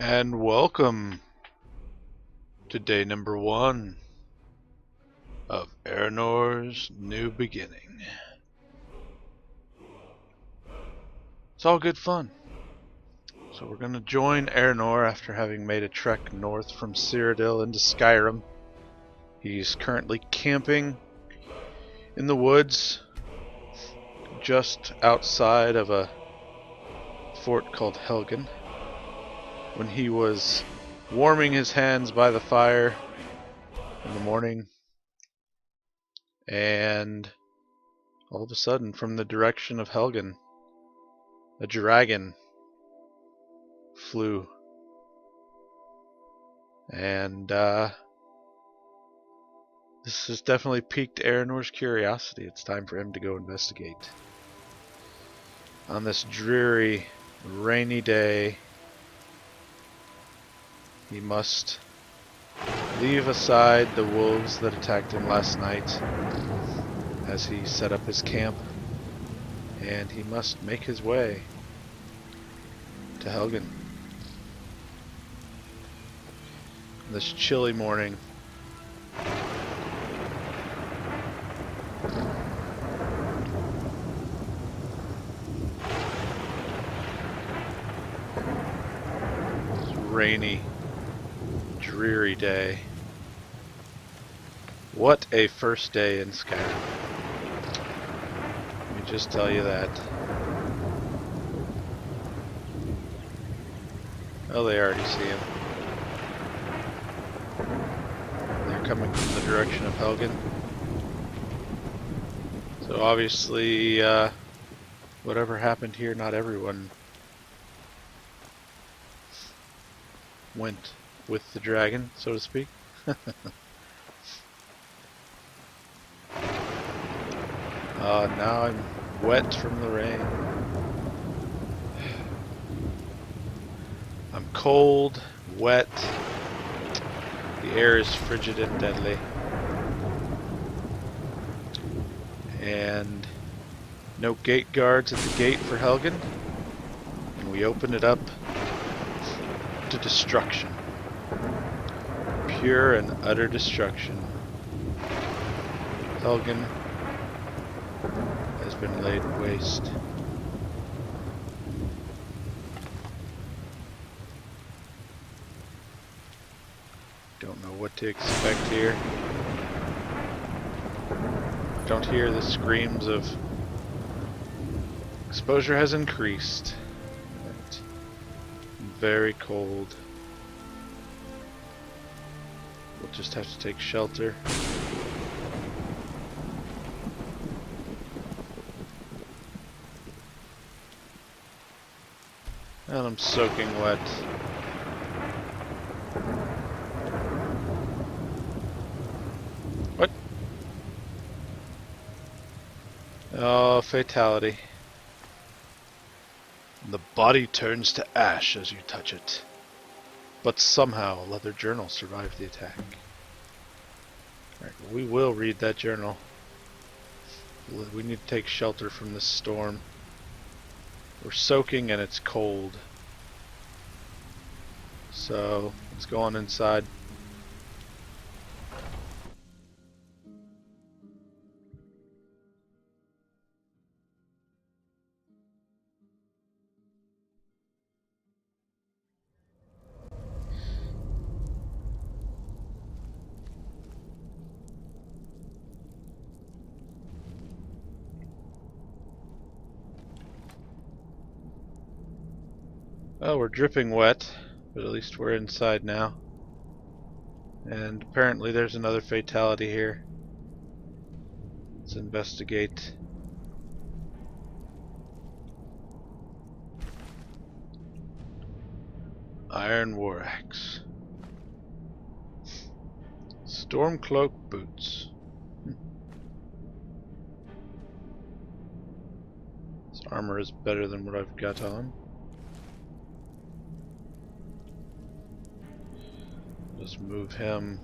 And welcome to day number 1 of Errannor's New Beginning. It's all good fun. So we're going to join Erannor after having made a trek north from Cyrodiil into Skyrim. He's currently camping in the woods just outside of a fort called Helgen. When he was warming his hands by the fire in the morning, and all of a sudden from the direction of Helgen, a dragon flew, and this has definitely piqued Erannor's curiosity. It's time for him to go investigate. On this dreary, rainy day, he must leave aside the wolves that attacked him last night as he set up his camp, and he must make his way to Helgen. This chilly morning, this rainy, dreary day. What a first day in Skyrim. Let me just tell you that. Oh, they already see him. They're coming from the direction of Helgen. So obviously, whatever happened here, not everyone went with the dragon, so to speak. Now I'm wet from the rain. I'm cold, wet. The air is frigid and deadly. And no gate guards at the gate for Helgen. And we open it up to destruction. Pure and utter destruction. Helgen has been laid waste. Don't know what to expect here. Don't hear the screams of exposure has increased. But very cold. We'll just have to take shelter. And I'm soaking wet. What? Oh, fatality. The body turns to ash as you touch it. But somehow a leather journal survived the attack. Alright, we will read that journal. We need to take shelter from this storm. We're soaking and it's cold. So, let's go on inside. Well, we're dripping wet, but at least we're inside now. And apparently there's another fatality here. Let's investigate. Iron war axe. Stormcloak boots. This armor is better than what I've got on. Just move him.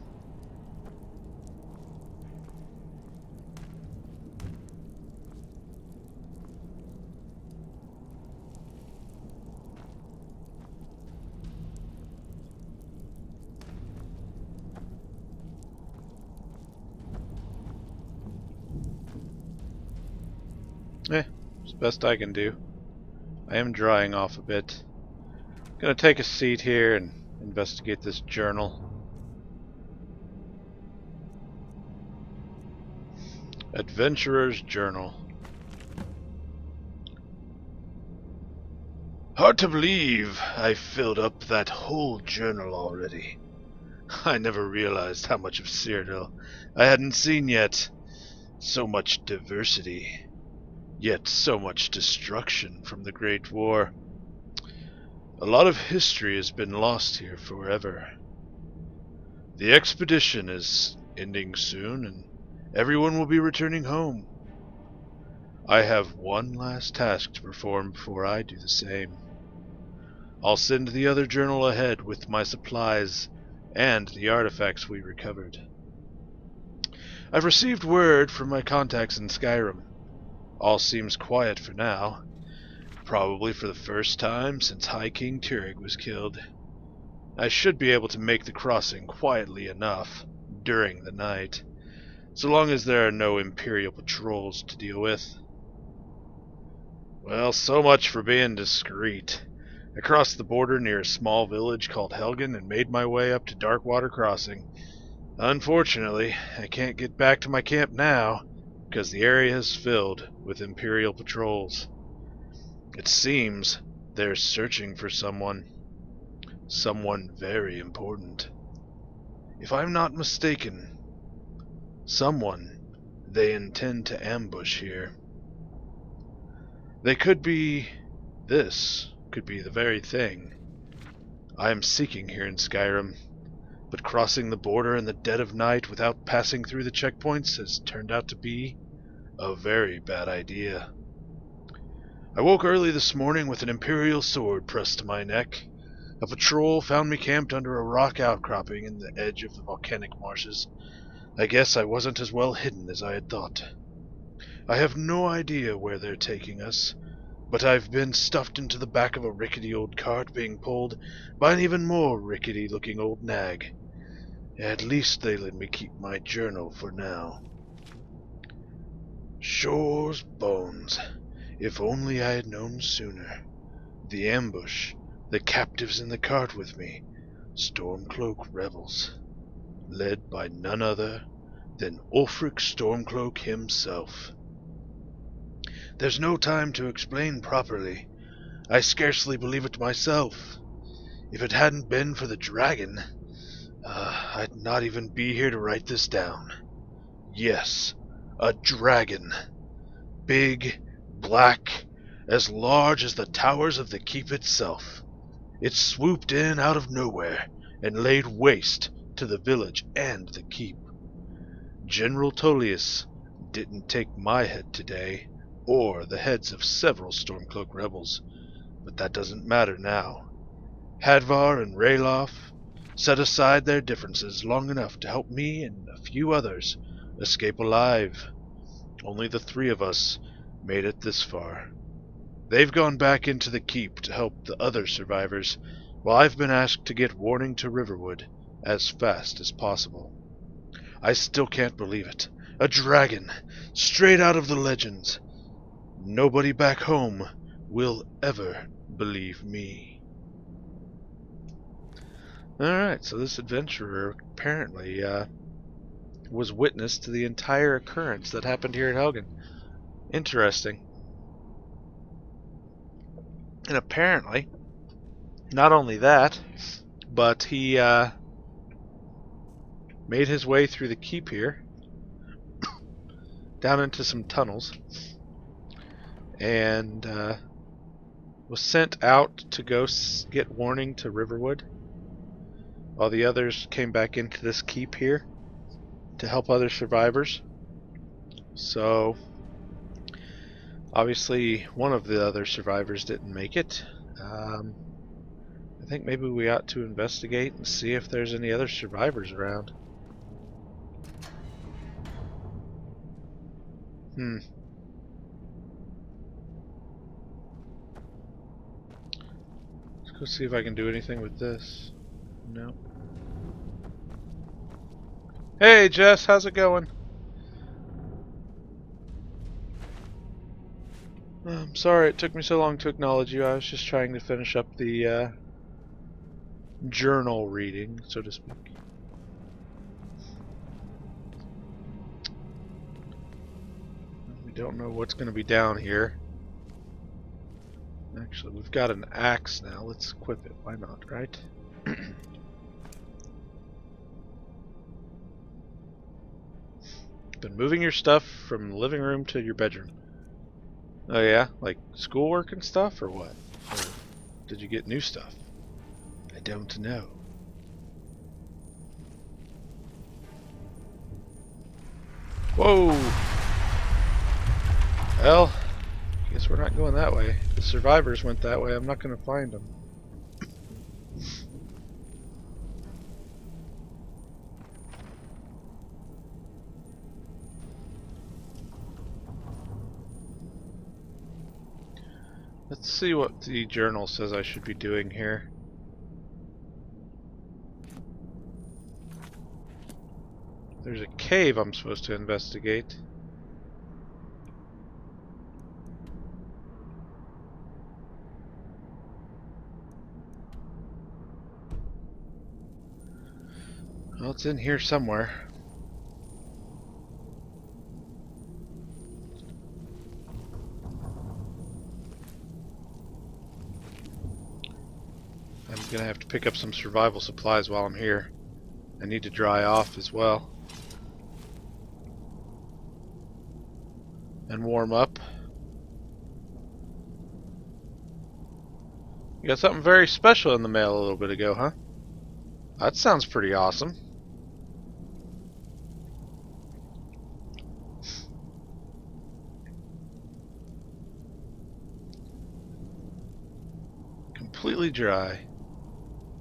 It's the best I can do. I am drying off a bit. Gonna take a seat here and investigate this journal. Adventurer's Journal. Hard to believe I filled up that whole journal already. I never realized how much of Cyrodiil I hadn't seen yet. So much diversity, yet so much destruction from the Great War. A lot of history has been lost here forever. The expedition is ending soon, and everyone will be returning home. I have one last task to perform before I do the same. I'll send the other journal ahead with my supplies and the artifacts we recovered. I've received word from my contacts in Skyrim. All seems quiet for now, probably for the first time since High King Turig was killed. I should be able to make the crossing quietly enough during the night, so long as there are no Imperial patrols to deal with. Well, so much for being discreet. I crossed the border near a small village called Helgen and made my way up to Darkwater Crossing. Unfortunately, I can't get back to my camp now, because the area is filled with Imperial patrols. It seems they're searching for someone very important. If I'm not mistaken, someone they intend to ambush here. This could be the very thing I am seeking here in Skyrim, but crossing the border in the dead of night without passing through the checkpoints has turned out to be a very bad idea. I woke early this morning with an Imperial sword pressed to my neck. A patrol found me camped under a rock outcropping in the edge of the volcanic marshes. I guess I wasn't as well hidden as I had thought. I have no idea where they're taking us, but I've been stuffed into the back of a rickety old cart being pulled by an even more rickety-looking old nag. At least they let me keep my journal for now. Shore's bones. If only I had known sooner. The ambush, the captives in the cart with me, Stormcloak rebels, led by none other than Ulfric Stormcloak himself. There's no time to explain properly. I scarcely believe it myself. If it hadn't been for the dragon, I'd not even be here to write this down. Yes, a dragon. Big, black, as large as the towers of the keep itself. It swooped in out of nowhere and laid waste to the village and the keep. General Tullius didn't take my head today, or the heads of several Stormcloak rebels, but that doesn't matter now. Hadvar and Ralof set aside their differences long enough to help me and a few others escape alive. Only the three of us made it this far. They've gone back into the keep to help the other survivors, while I've been asked to get warning to Riverwood as fast as possible. I still can't believe it. A dragon, straight out of the legends. Nobody back home will ever believe me. Alright, so this adventurer apparently was witness to the entire occurrence that happened here at Helgen. Interesting. And apparently, not only that, but he made his way through the keep here, down into some tunnels, and was sent out to go get warning to Riverwood, while the others came back into this keep here to help other survivors. So obviously one of the other survivors didn't make it. I think maybe we ought to investigate and see if there's any other survivors around. Let's go see if I can do anything with this. No. Hey Jess, how's it going? I'm sorry it took me so long to acknowledge you. I was just trying to finish up the journal reading, so to speak. We don't know what's going to be down here. Actually, we've got an axe now. Let's equip it. Why not, right? Been moving your stuff from the living room to your bedroom. Oh yeah? Like schoolwork and stuff, or what? Or did you get new stuff? I don't know. Whoa! Well, I guess we're not going that way. The survivors went that way. I'm not going to find them. Let's see what the journal says I should be doing here. There's a cave I'm supposed to investigate. Well, it's in here somewhere. I'm gonna have to pick up some survival supplies while I'm here. I need to dry off as well. And warm up. You got something very special in the mail a little bit ago, huh? That sounds pretty awesome. Completely dry.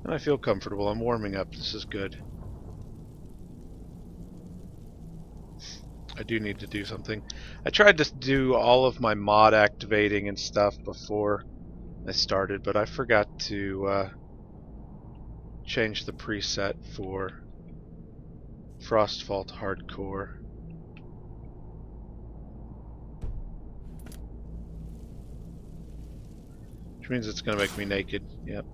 And I feel comfortable. I'm warming up. This is good. I do need to do something. I tried to do all of my mod activating and stuff before I started, but I forgot to change the preset for Frostfault Hardcore. Which means it's going to make me naked. Yep.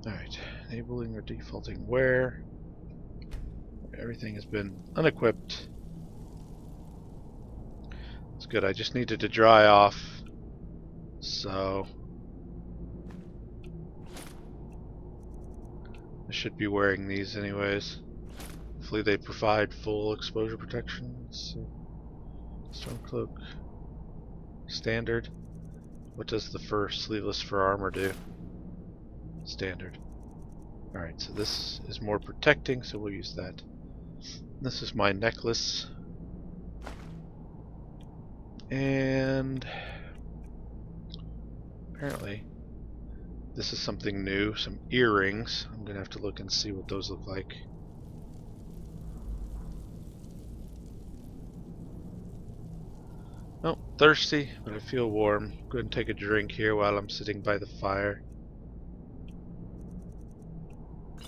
Alright. Enabling or defaulting wear. Everything has been unequipped. It's good. I just needed to dry off. So I should be wearing these anyways. Hopefully they provide full exposure protection. Let's see. Storm cloak. Standard. What does the fur sleeveless fur armor do? Standard. Alright, so this is more protecting, so we'll use that. This is my necklace. And apparently this is something new, some earrings. I'm gonna have to look and see what those look like. Oh, thirsty, but I feel warm. Go ahead and take a drink here while I'm sitting by the fire.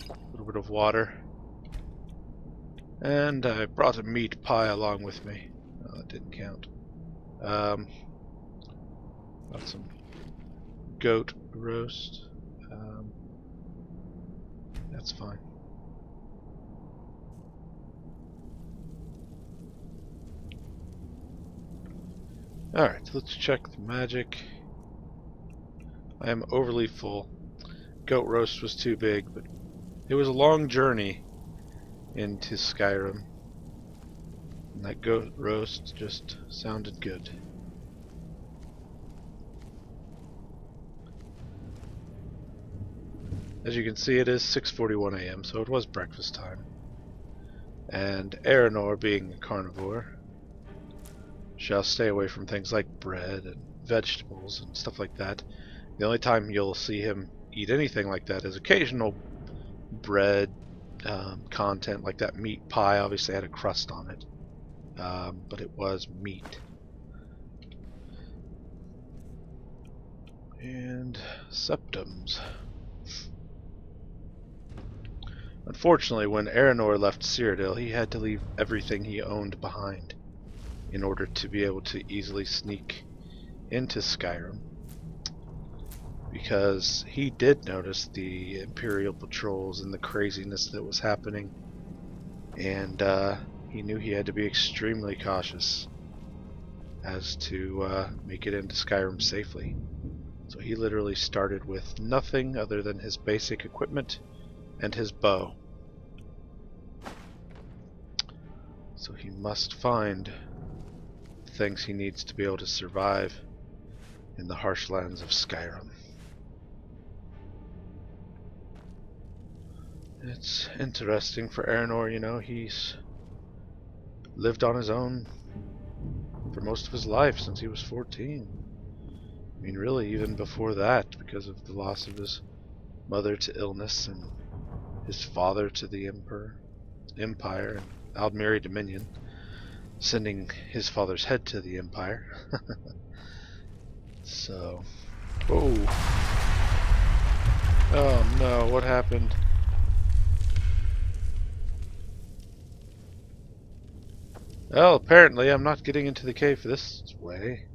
A little bit of water. And I brought a meat pie along with me. Oh, that didn't count. Got some goat roast. That's fine. Alright, let's check the magic. I am overly full. Goat roast was too big, but it was a long journey into Skyrim. And that goat roast just sounded good. As you can see, it is 6:41 a.m., so it was breakfast time. And Erannor, being a carnivore, shall stay away from things like bread and vegetables and stuff like that. The only time you'll see him eat anything like that is occasional bread content, like that meat pie. Obviously had a crust on it, but it was meat. And septums. Unfortunately, when Erannor left Cyrodiil, he had to leave everything he owned behind in order to be able to easily sneak into Skyrim, because he did notice the Imperial patrols and the craziness that was happening, and he knew he had to be extremely cautious as to make it into Skyrim safely. So he literally started with nothing other than his basic equipment and his bow. So he must find the things he needs to be able to survive in the harsh lands of Skyrim. It's interesting for Erannor, you know, he's lived on his own for most of his life since he was 14. I mean, really, even before that, because of the loss of his mother to illness and his father to the Empire and Aldmeri Dominion, sending his father's head to the Empire. So, whoa. Oh no, what happened? Well, apparently I'm not getting into the cave this way.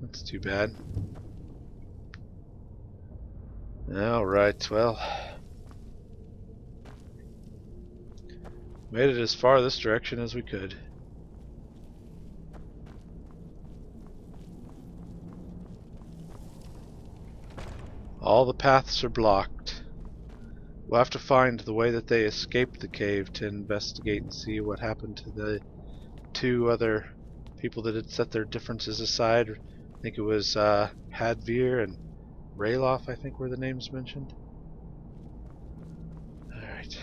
That's too bad. Alright, well. Made it as far this direction as we could. All the paths are blocked. We'll have to find the way that they escaped the cave to investigate and see what happened to the two other people that had set their differences aside. I think it was Hadvir and Rayloff, I think were the names mentioned. Alright.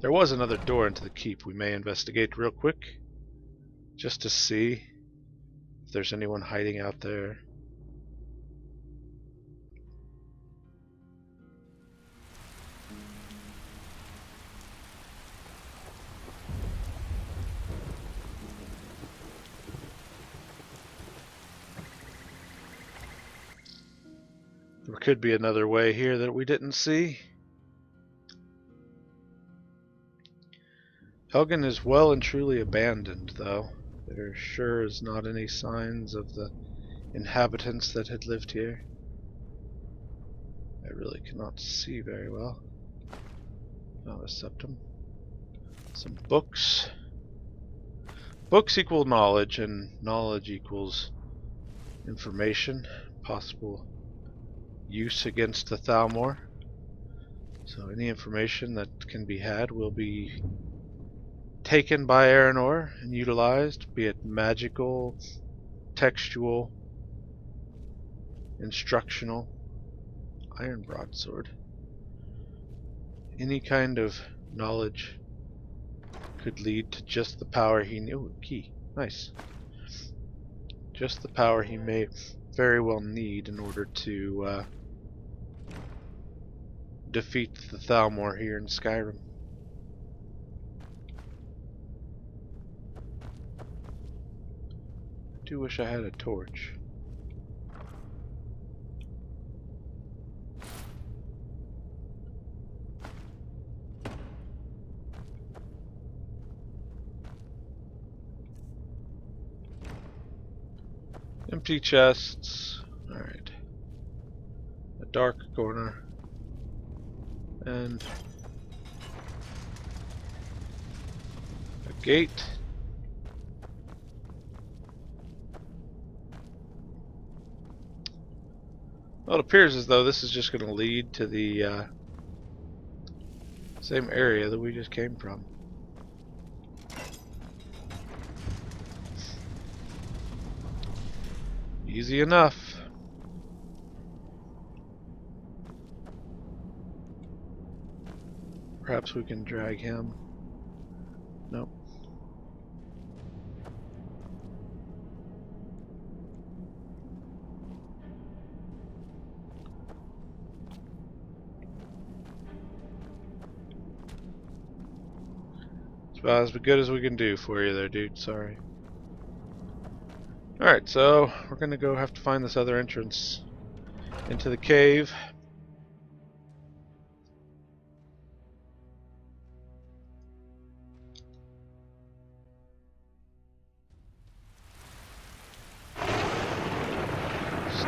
There was another door into the keep we may investigate real quick, just to see if there's anyone hiding out there. There could be another way here that we didn't see. Helgen is well and truly abandoned, though. There sure is not any signs of the inhabitants that had lived here. I really cannot see very well. Oh, a septum. Some books. Books equal knowledge, and knowledge equals information, possible use against the Thalmor. So any information that can be had will be taken by Erannor and utilized, be it magical, textual, instructional, iron broadsword. Any kind of knowledge could lead to just the power he knew. Ooh, key. Nice. Just the power he may very well need in order to defeat the Thalmor here in Skyrim. I do wish I had a torch. Empty chests. Alright. A dark corner. And a gate. Well, it appears as though this is just going to lead to the same area that we just came from. Easy enough. Perhaps we can drag him. Nope. It's about as good as we can do for you there, dude. Sorry. Alright, so we're gonna go have to find this other entrance into the cave.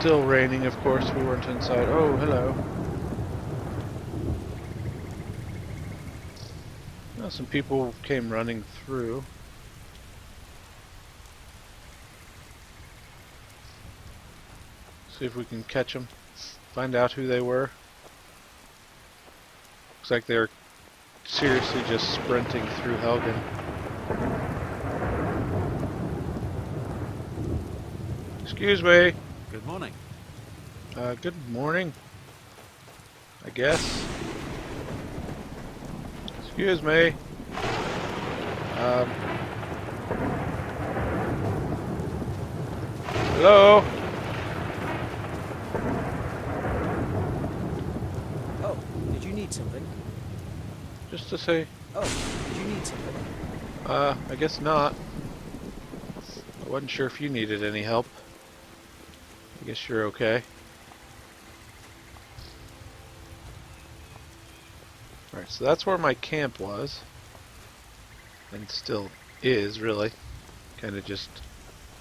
still raining, of course. We weren't inside. Oh, hello. Well, some people came running through. See if we can catch them. Find out who they were. Looks like they're seriously just sprinting through Helgen. Excuse me. Good morning. Good morning. I guess. Excuse me. Hello? Oh, did you need something? Just to say, Oh, did you need something? I guess not. I wasn't sure if you needed any help. I guess you're okay. Alright, so that's where my camp was. And still is, really. Kind of just,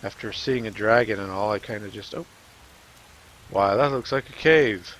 after seeing a dragon and all, I kind of just, oh. Wow, that looks like a cave.